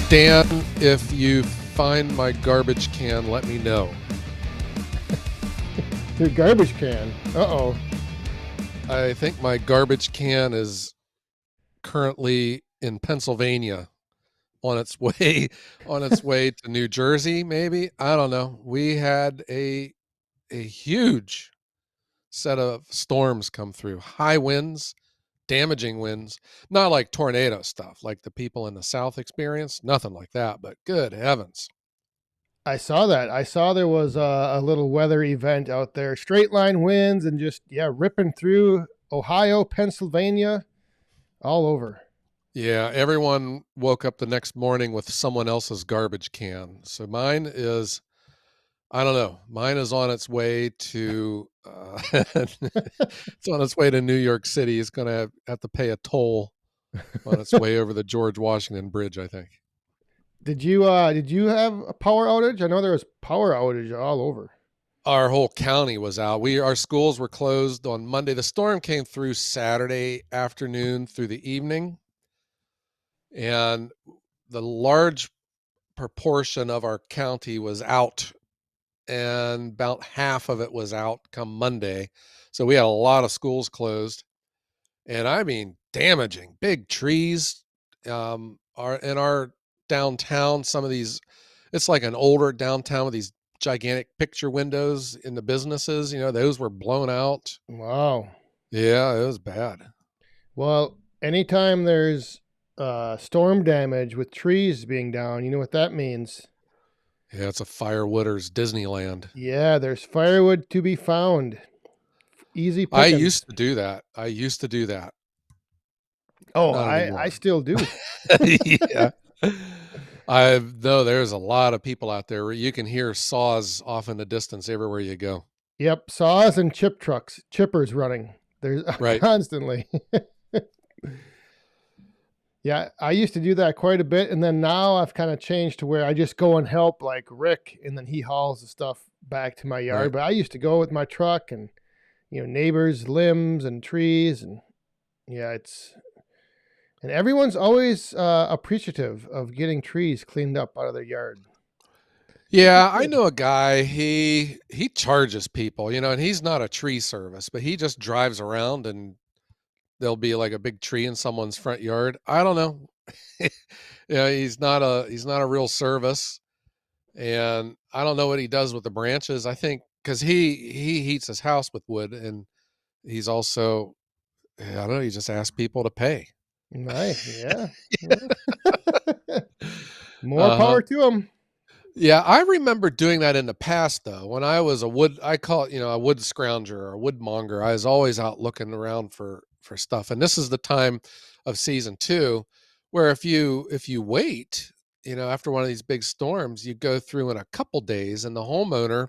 Dan, if you find my garbage can, let me know. Your garbage can. Uh-oh. I think my garbage can is currently in Pennsylvania on its way to New Jersey, maybe. I don't know. We had a huge set of storms come through. High winds, damaging winds, not like tornado stuff like the people in the South experience, nothing like that, but good heavens. I saw that. I saw there was a little weather event out there. Straight line winds and just, yeah, ripping through Ohio, Pennsylvania, all over. Yeah, everyone woke up the next morning with someone else's garbage can. So mine is, I don't know, mine is on its way to, it's on its way to New York City. It's going to have to pay a toll on its way over the George Washington Bridge, I think. Did you have a power outage? I know there was power outage all over. Our whole county was out. Our schools were closed on Monday. The storm came through Saturday afternoon through the evening, and the large proportion of our county was out, and about half of it was out come Monday. So we had a lot of schools closed, and I mean damaging big trees. Are in our downtown. Some of these, it's like an older downtown with these gigantic picture windows in the businesses. Those were blown out. Wow. Yeah, it was bad. Well, anytime there's storm damage with trees being down, you know what that means. Yeah, it's a firewooders Disneyland. Yeah, there's firewood to be found. Easy I pickings. used to do that. Oh, Not I anymore. still do. Yeah. I know there's a lot of people out there where you can hear saws off in the distance everywhere you go. Yep, saws and chippers running. There's Right. constantly. Yeah, I used to do that quite a bit, and then now I've kind of changed to where I just go and help like Rick, and then he hauls the stuff back to my Right. yard. But I used to go with my truck and neighbors' limbs and trees, and yeah, and everyone's always appreciative of getting trees cleaned up out of their yard. Which is Yeah, I good. know a guy, he charges people, and he's not a tree service, but he just drives around and there'll be like a big tree in someone's front yard. I don't know. He's not a real service, and I don't know what he does with the branches. I think cuz he heats his house with wood, and he's also, I don't know, he just asks people to pay. Nice, yeah. Yeah. More Uh-huh. power to them. Yeah, I remember doing that in the past though. When I was I call it, a wood scrounger or a wood monger. I was always out looking around for stuff. And this is the time of season 2 where if you wait, after one of these big storms, you go through in a couple days and the homeowner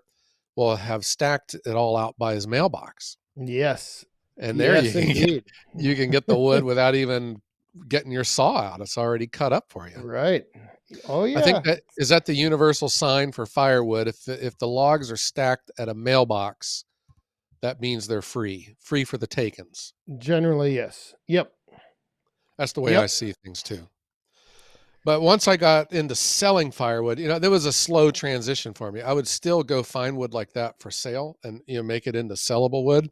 will have stacked it all out by his mailbox. Yes, And there you yes, can get indeed. you can get the wood without even getting your saw out. It's already cut up for you. Right. Oh I think yeah. that the universal sign for firewood. If the logs are stacked at a mailbox, that means they're free for the takings. Generally, yes. Yep. That's the way I Yep. see things too. But once I got into selling firewood, there was a slow transition for me. I would still go find wood like that for sale and make it into sellable wood.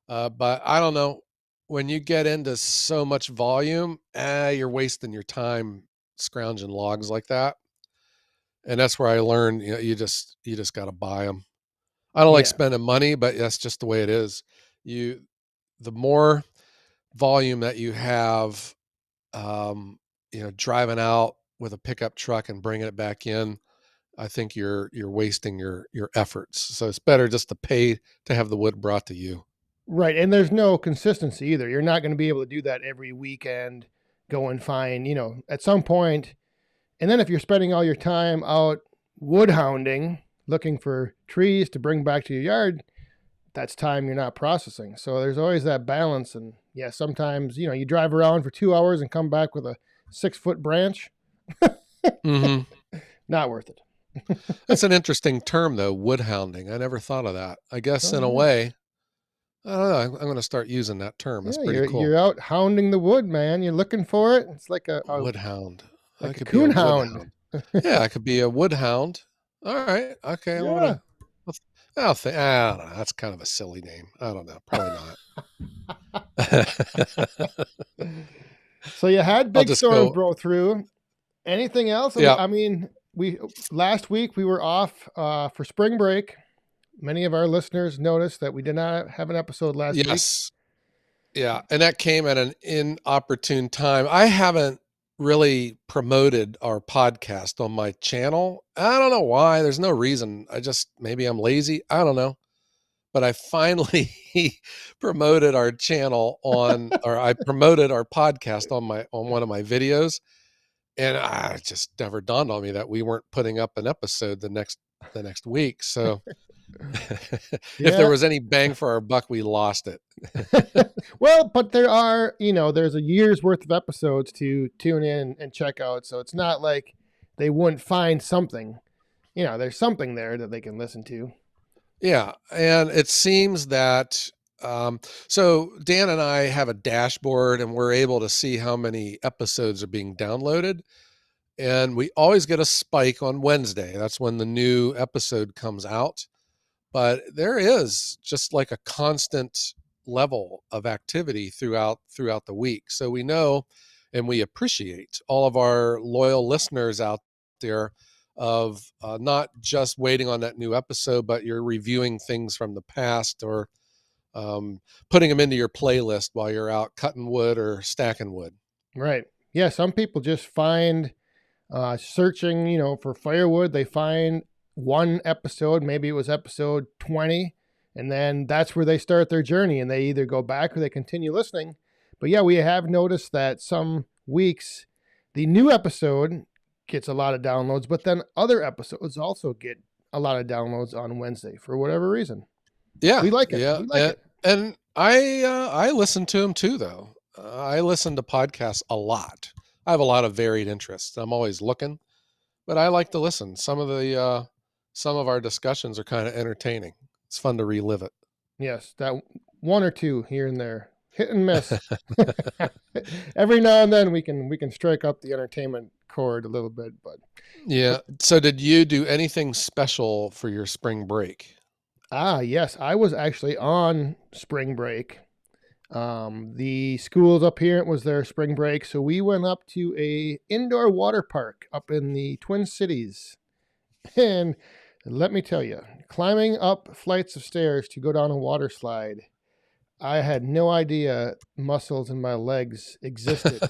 But I don't know, when you get into so much volume, you're wasting your time scrounging logs like that. And that's where I learned, you just got to buy them. I don't like Yeah. spending money, but that's just the way it is. You The more volume that you have, driving out with a pickup truck and bringing it back in, I think you're wasting your efforts. So it's better just to pay to have the wood brought to you. Right. And there's no consistency either. You're not going to be able to do that every weekend. Go and find, at some point. And then if you're spending all your time out wood hounding, looking for trees to bring back to your yard, that's time you're not processing. So there's always that balance. And yeah, sometimes, you drive around for 2 hours and come back with a 6-foot branch. Hmm. Not worth it. That's an interesting term, though, wood hounding. I never thought of that. I guess Oh in a yeah. way, I don't know. I'm going to start using that term. That's Yeah, pretty you're cool. you're out hounding the wood, man. You're looking for it. It's like a Wood hound. I like a could be a coon hound. woodhound. Yeah, I could be a woodhound. All right. Okay. I'm Yeah. gonna. I don't know. That's kind of a silly name. I don't know. Probably not. So you had I'll big just storms go. blow through. Anything else? Yeah. I mean, we last week we were off for spring break. Many of our listeners noticed that we did not have an episode last week. Yes. Yeah. And that came at an inopportune time. I haven't really promoted our podcast on my channel. I don't know why. There's no reason. Maybe I'm lazy. I don't know. But I finally promoted our channel or I promoted our podcast on one of my videos, and it just never dawned on me that we weren't putting up an episode the next week. So if there Yeah. was any bang for our buck, we lost it. Well, but there's a year's worth of episodes to tune in and check out. So it's not like they wouldn't find something. There's something there that they can listen to. Yeah, and it seems that so Dan and I have a dashboard, and we're able to see how many episodes are being downloaded. And we always get a spike on Wednesday. That's when the new episode comes out. But there is just like a constant level of activity throughout the week. So we know and we appreciate all of our loyal listeners out there of not just waiting on that new episode, but you're reviewing things from the past or putting them into your playlist while you're out cutting wood or stacking wood. Right. Yeah. Some people just find searching, for firewood. They find one episode, maybe it was episode 20, and then that's where they start their journey and they either go back or they continue listening. But yeah, we have noticed that some weeks the new episode gets a lot of downloads, but then other episodes also get a lot of downloads on Wednesday for whatever reason. Yeah, We like it. yeah, We like it. and I listen to them too, though. I listen to podcasts a lot. I have a lot of varied interests. I'm always looking, but I like to listen. Some of our discussions are kind of entertaining. It's fun to relive it. Yes, that one or two here and there, hit and miss. Every now and then we can strike up the entertainment chord a little bit, but Yeah. So, did you do anything special for your spring break? yes, I was actually on spring break. The schools up here, it was their spring break, so we went up to a indoor water park up in the Twin Cities, and let me tell you, climbing up flights of stairs to go down a water slide, I had no idea muscles in my legs existed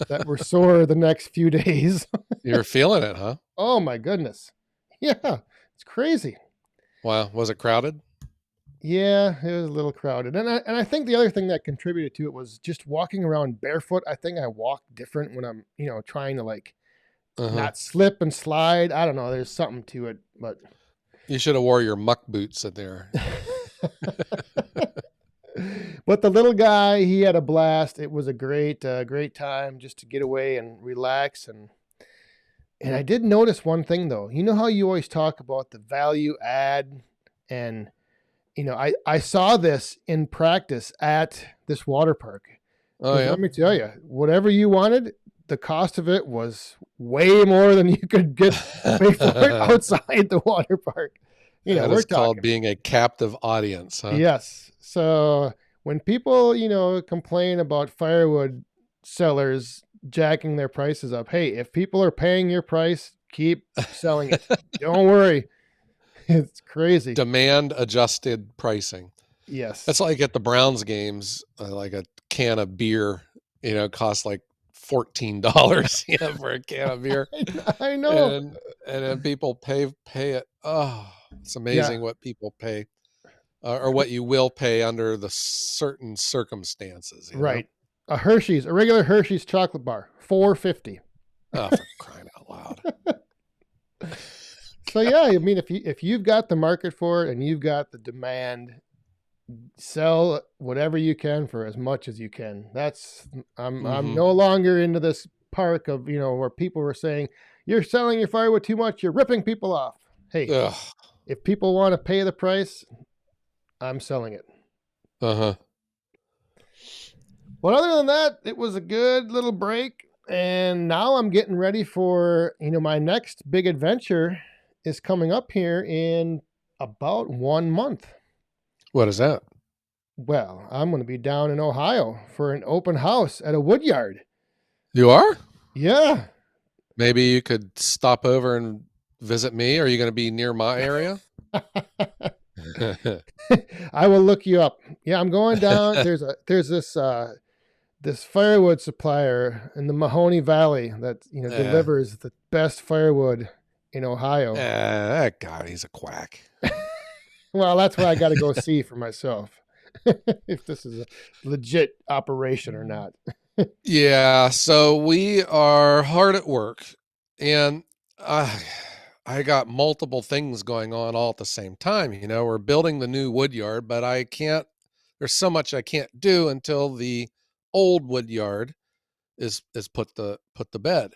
that were sore the next few days. You're feeling it, huh? Oh my goodness. Yeah, it's crazy. Wow. Was it crowded? Yeah, it was a little crowded. And I think the other thing that contributed to it was just walking around barefoot. I think I walk different when I'm, trying to like Uh huh. not slip and slide. I don't know, there's something to it, but You should have wore your muck boots in there. but the little guy, he had a blast. It was a great time just to get away and relax. And I did notice one thing though. You know how you always talk about the value add, and I saw this in practice at this water park. Oh Because yeah. let me tell you, whatever you wanted, the cost of it was way more than you could pay for it outside the water park. That We're is called talking. being a captive audience, huh? Yes. So when people, complain about firewood sellers jacking their prices up, hey, if people are paying your price, keep selling it. Don't worry. It's crazy. Demand adjusted pricing. Yes. That's like at the Browns games, like a can of beer, costs like $14, for a can of beer, I know. and then people pay it. Oh, it's Yeah. amazing what people pay, or what you will pay under the certain circumstances. Right. A regular Hershey's chocolate bar, $4.50. Oh, for crying out loud! So yeah, I mean, if you've got the market for it and you've got the demand, sell whatever you can for as much as you can. I'm Hmm. no longer into this park of where people were saying you're selling your firewood too much, you're ripping people off. Hey, Ugh. if people want to pay the price, I'm selling it. Uh huh. But other than that, it was a good little break. And now I'm getting ready for, my next big adventure is coming up here in about 1 month. What is that? Well, I'm going to be down in Ohio for an open house at a wood yard. You are? Yeah. Maybe you could stop over and visit me. Are you going to be near my area? I will look you up. Yeah, I'm going down. There's this firewood supplier in the Mahoney Valley that Eh, delivers the best firewood in Ohio. that guy, he's a quack. Well, that's what I got to go see for myself if this is a legit operation or not. Yeah, so we are hard at work, and uh, I got multiple things going on all at the same time. We're building the new wood yard, but I can't. There's so much I can't do until the old wood yard is put to bed.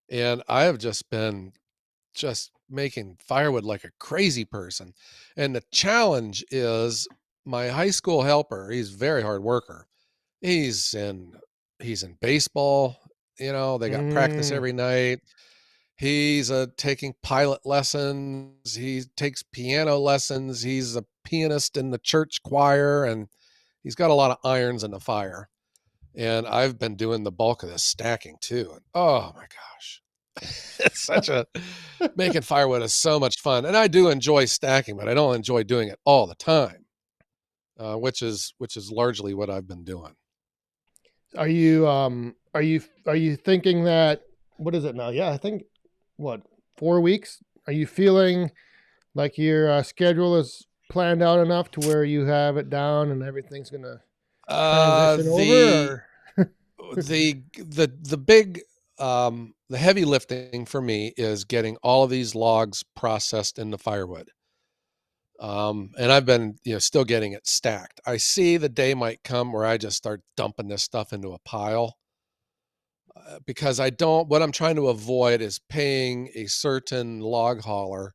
And I have just been just making firewood like a crazy person. And the challenge is my high school helper. He's a very hard worker. He's in he's in baseball. They got practice Mm, every night. He's taking pilot lessons. He takes piano lessons. He's a pianist in the church choir, and he's got a lot of irons in the fire. And I've been doing the bulk of this stacking too. And oh my gosh, it's such a making firewood is so much fun. And I do enjoy stacking, but I don't enjoy doing it all the time, which is largely what I've been doing. are you thinking that, what is it now? Yeah, I think, what, 4 weeks? Are you feeling like your schedule is planned out enough to where you have it down and everything's gonna transition The over, or the big the heavy lifting for me is getting all of these logs processed into firewood. And I've been, still getting it stacked. I see the day might come where I just start dumping this stuff into a pile, because what I'm trying to avoid is paying a certain log hauler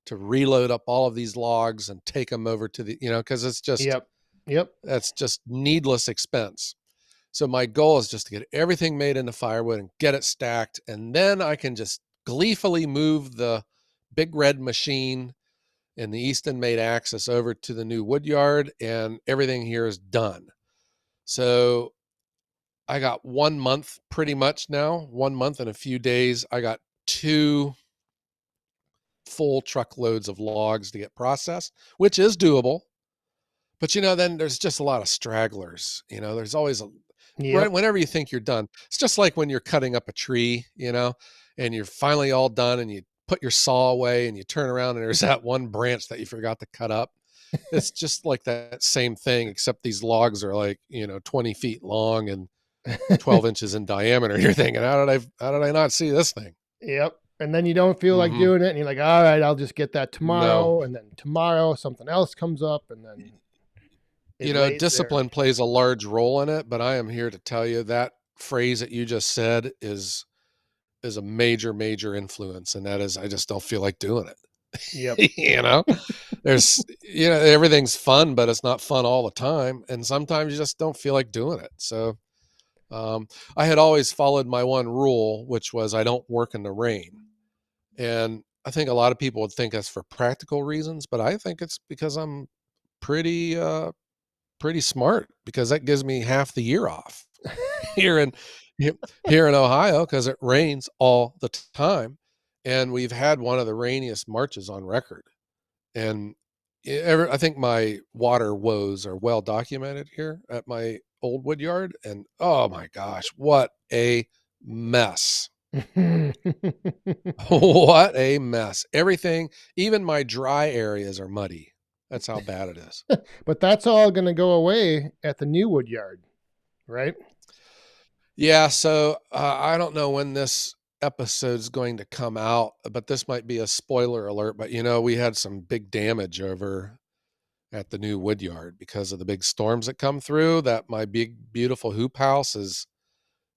to reload up all of these logs and take them over to because yep, yep. that's just needless expense. So my goal is just to get everything made into firewood and get it stacked. And then I can just gleefully move the big red machine and the Easton made access over to the new wood yard, and everything here is done. So I got 1 month pretty much now, 1 month and a few days. I got two full truckloads of logs to get processed, which is doable. But then there's just a lot of stragglers. There's always right Yep. whenever you think you're done. It's just like when you're cutting up a tree, and you're finally all done and you put your saw away and you turn around and there's that one branch that you forgot to cut up. It's just like that same thing, except these logs are like, 20 feet long and 12 inches in diameter. You're thinking, how did I not see this thing? Yep. And then you don't feel like Hmm. doing it, and you're like, all right, I'll just get that No, tomorrow. And then tomorrow something else comes up, and then it lays there. discipline plays a large role in it, but I am here to tell you that phrase that you just said is a major, major influence. And that is, I just don't feel like doing Yep. it. There's, everything's fun, but it's not fun all the time. And sometimes you just don't feel like doing it. So, Um, I had always followed my one rule, which was I don't work in the rain. And I think a lot of people would think that's for practical reasons, but I think it's because I'm pretty pretty smart, because that gives me half the year off here in here in Ohio, because it rains all the time, and we've had one of the rainiest Marches on record. And I think my water woes are well documented here at my old wood yard. And oh my gosh, what a mess. What a mess. Everything, even my dry areas are muddy. That's how bad it is. But that's all going to go away at the new wood yard, right? Yeah. So I don't know when this episode's going to come out, but this might be a spoiler alert. But we had some big damage over at the new wood yard because of the big storms that come through. That my big beautiful hoop house is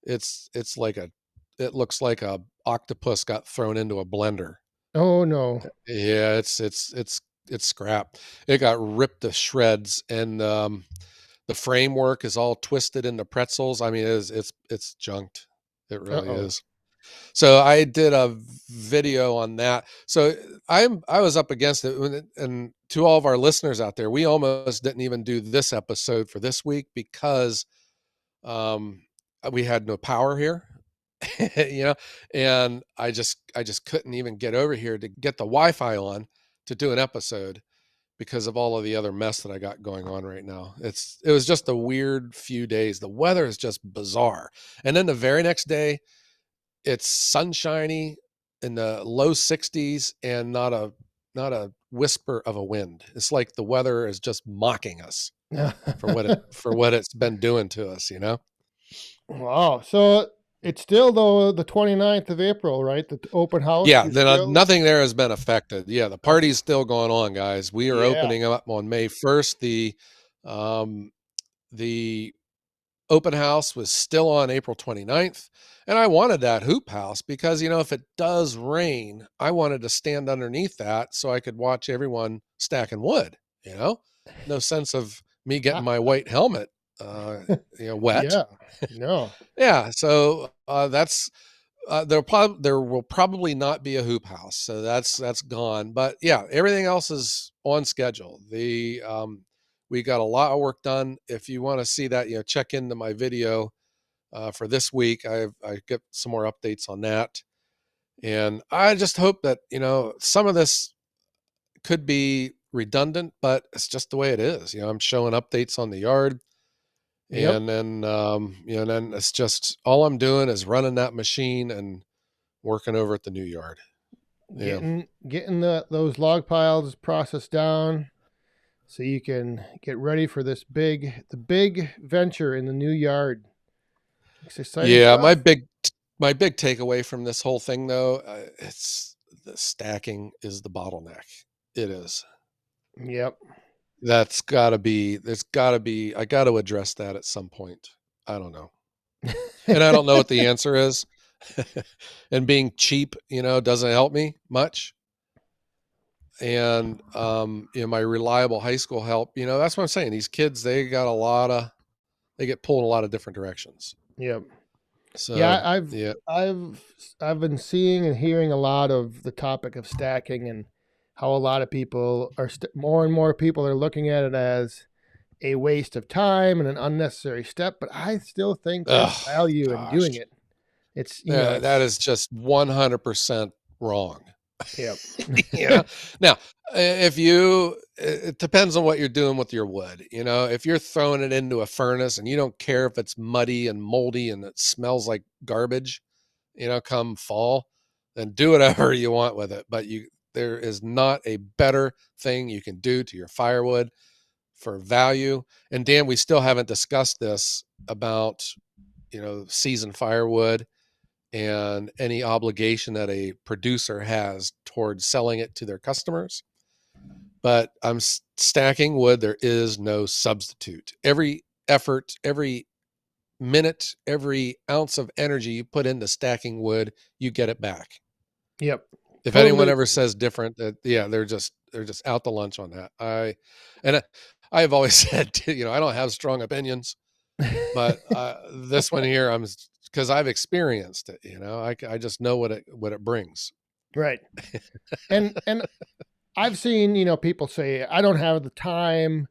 it's like it looks like a octopus got thrown into a blender. Oh no. Yeah, it's scrap. It got ripped to shreds, and the framework is all twisted into pretzels. I mean, it's junked. It really Uh-oh. is. So I did a video on that. So I was up against it, and to all of our listeners out there, we almost didn't even do this episode for this week because um, we had no power here, you know, and I just couldn't even get over here to get the Wi-Fi on to do an episode because of all of the other mess that I got going on right now. It was just a weird few days. The weather is just bizarre, and then the very next day it's sunshiny in the low 60s and not a whisper of a wind. It's like the weather is just mocking us for what it's been doing to us, you know? Wow. So it's still though the 29th of April, right? The open house. Yeah, You're then still nothing there has been affected. Yeah, the party's still going on, guys. We are yeah. opening up on May 1st. Um the open house was still on April 29th. And I wanted that hoop house because, if it does rain, I wanted to stand underneath that so I could watch everyone stacking wood, you know? No sense of me getting Ah, my white helmet, uh, wet. yeah. No. Yeah. So there will probably not be a hoop house. So that's gone. But yeah, everything else is on schedule. We got a lot of work done. If you want to see that, check into my video for this week. I get some more updates on that, and I just hope that some of this could be redundant, but it's just the way it is. I'm showing updates on the yard, Yep. and then it's just all I'm doing is running that machine and working over at the new yard. Yeah. Getting those log piles processed down so you can get ready for the big venture in the new yard. It's exciting Yeah, stuff. my big takeaway from this whole thing though, it's the stacking is the bottleneck. It is. Yep. There's got to be I got to address that at some point. I don't know. And I don't know what the answer is. And being cheap, doesn't help me much. And my reliable high school help, that's what I'm saying. These kids, they get pulled in a lot of different directions. Yep. Yeah, So, yeah. I've been seeing and hearing a lot of the topic of stacking and how a lot of people more and more people are looking at it as a waste of time and an unnecessary step, but I still think there's Oh value in doing gosh. it. It's, That is just 100% wrong. yep. Yeah. Now, if you, it depends on what you're doing with your wood. If you're throwing it into a furnace and you don't care if it's muddy and moldy and it smells like garbage, come fall, then do whatever you want with it. But there is not a better thing you can do to your firewood for value. And Dan, we still haven't discussed this about, seasoned firewood and any obligation that a producer has towards selling it to their customers. But I'm stacking wood. There is no substitute. Every effort, every minute, every ounce of energy you put into stacking wood, you get it back. Yep. If anyone Totally ever agree. says different, yeah, they're just out to lunch on that. I have always said, I don't have strong opinions, but this one here, because I've experienced it. I just know what it brings. Right. And I've seen, people say I don't have the time,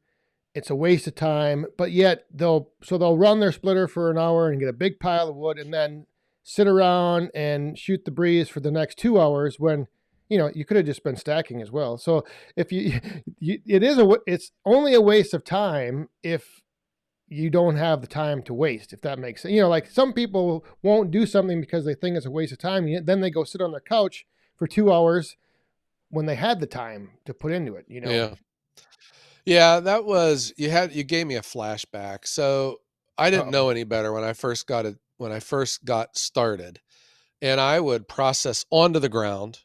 it's a waste of time, but yet they'll run their splitter for an hour and get a big pile of wood and then sit around and shoot the breeze for the next 2 hours when you could have just been stacking as well. So if it's only a waste of time if you don't have the time to waste, if that makes sense. Like some people won't do something because they think it's a waste of time, then they go sit on their couch for 2 hours when they had the time to put into it. Yeah. Yeah, you gave me a flashback. So I didn't know Uh-oh. any better when I first got started. And I would process onto the ground,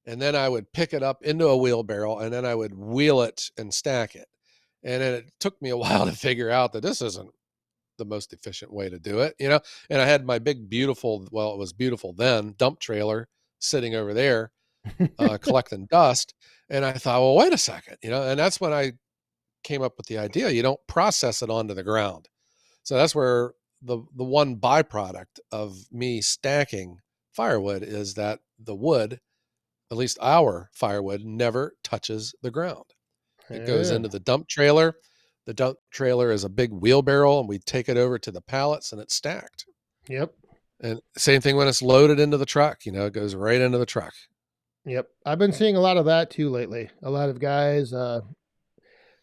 and then I would pick it up into a wheelbarrow, and then I would wheel it and stack it. And then it took me a while to figure out that this isn't the most efficient way to do it. And I had my big, beautiful, well, it was beautiful then, dump trailer sitting over there collecting dust. And I thought, well, wait a second, and that's when I came up with the idea. You don't process it onto the ground. So that's where the one byproduct of me stacking firewood is that the wood, at least our firewood, never touches the ground. It goes Yeah. into the dump trailer. The dump trailer is a big wheelbarrow, and we take it over to the pallets, and it's stacked. Yep. And same thing when it's loaded into the truck. It goes right into the truck. Yep. I've been seeing a lot of that too lately. A lot of guys on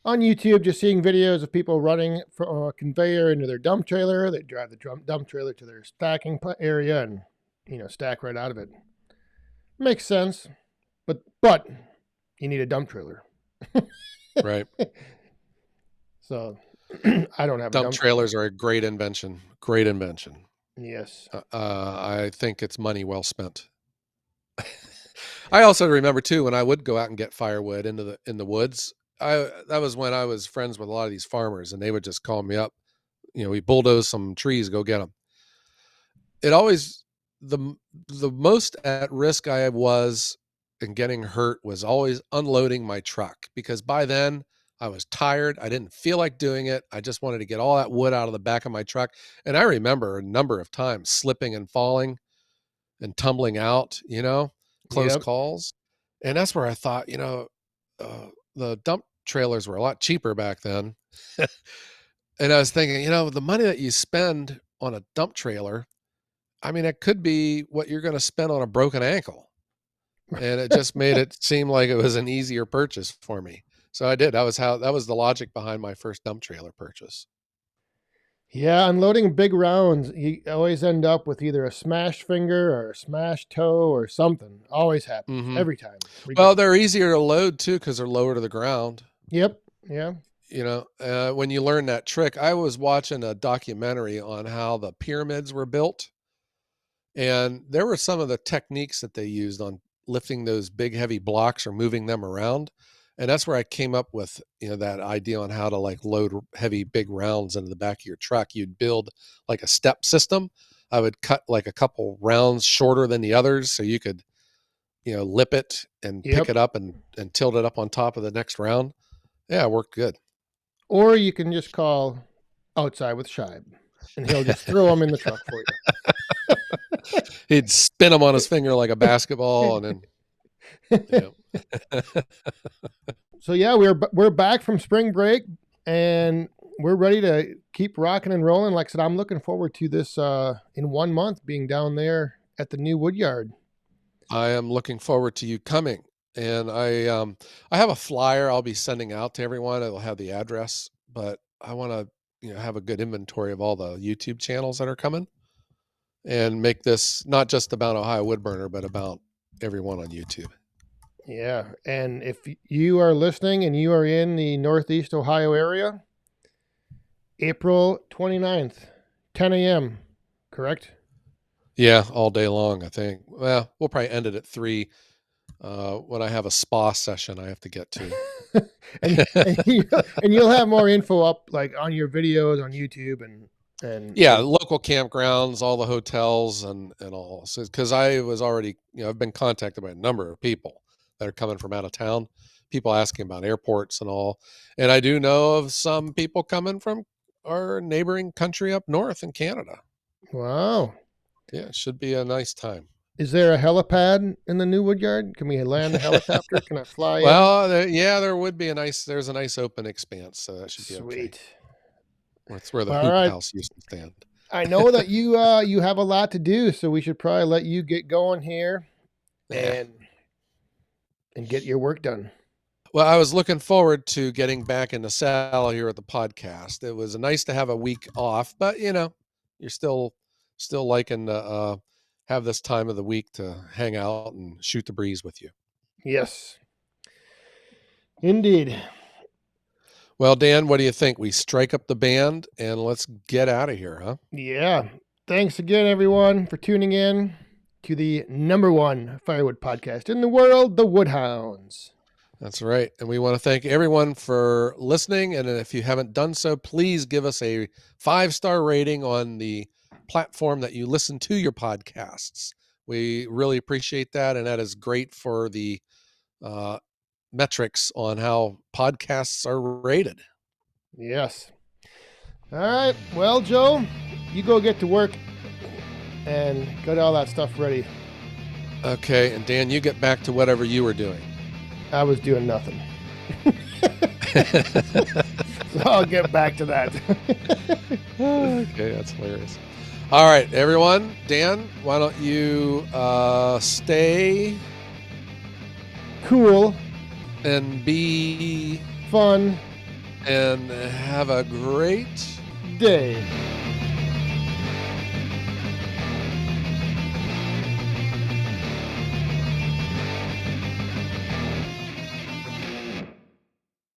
YouTube just seeing videos of people running from a conveyor into their dump trailer. They drive the dump trailer to their stacking area and stack right out of it. Makes sense, but you need a dump trailer. Right. So I don't have a Dump dump trailer. trailers are a great invention. Great invention. Yes. I think it's money well spent. I also remember too when I would go out and get firewood in the woods. That was when I was friends with a lot of these farmers, and they would just call me up. We bulldoze some trees, go get them. It always the the most at risk I was in getting hurt was always unloading my truck, because by then I was tired. I didn't feel like doing it. I just wanted to get all that wood out of the back of my truck. And I remember a number of times slipping and falling and tumbling out, close Yep. calls. And that's where I thought, the dump trailers were a lot cheaper back then. And I was thinking, the money that you spend on a dump trailer, I mean, it could be what you're going to spend on a broken ankle. And it just made it seem like it was an easier purchase for me. So I did. That was the logic behind my first dump trailer purchase. Yeah, unloading big rounds, you always end up with either a smashed finger or a smashed toe or something. Always happens Hmm. every time, Well, regardless. they're easier to load too because they're lower to the ground. Yep. Yeah. When you learn that trick, I was watching a documentary on how the pyramids were built, and there were some of the techniques that they used on lifting those big heavy blocks or moving them around. And that's where I came up with, that idea on how to like load heavy big rounds into the back of your truck. You'd build like a step system. I would cut like a couple rounds shorter than the others so you could, lip it and pick Yep. it up and tilt it up on top of the next round. Yeah, it worked good. Or you can just call outside with Shibe, and he'll just throw them in the truck for He'd spin them on his finger like a basketball, and you. then, So yeah, we're back from spring break, and we're ready to keep rocking and rolling. Like I said, I'm looking forward to this in 1 month being down there at the new wood yard. I am looking forward to you coming. And I have a flyer I'll be sending out to everyone. It'll have the address, but I want to have a good inventory of all the YouTube channels that are coming, and make this not just about Ohio Woodburner, but about everyone on YouTube. Yeah, and if you are listening and you are in the Northeast Ohio area, April 29th, 10 a.m., correct? Yeah, all day long, I think. Well, we'll probably end it at 3 when I have a spa session I have to get to. and you'll have more info up like on your videos on YouTube and Yeah, local campgrounds, all the hotels, and all. So, because I was already, I've been contacted by a number of people that are coming from out of town, people asking about airports and all. And I do know of some people coming from our neighboring country up north in Canada. wow. Yeah, it should be a nice time. Is there a helipad in the new wood yard? Can we land the helicopter? Can I fly in? Well, yeah, there's a nice open expanse, so that should be okay. Sweet. It's where the Well, all hoop right. house used to stand. I know that you have a lot to do, so we should probably let you get going here Yeah. and get your work done. Well, I was looking forward to getting back in the saddle here at the podcast. It was nice to have a week off, but you're still liking to have this time of the week to hang out and shoot the breeze with you. Yes, indeed. Well, Dan, what do you think? We strike up the band and let's get out of here, huh? Yeah. Thanks again, everyone, for tuning in to the number one firewood podcast in the world, the Woodhounds. That's right. And we want to thank everyone for listening. And if you haven't done so, please give us a 5-star rating on the platform that you listen to your podcasts. We really appreciate that. And that is great for the uh, metrics on how podcasts are rated. Yes. All right. Well, Joe, you go get to work and get all that stuff ready. Okay, and Dan, you get back to whatever you were doing. I was doing nothing. So I'll get back to that. Okay, that's hilarious. All right, everyone. Dan, why don't you stay Cool, and be fun and have a great day.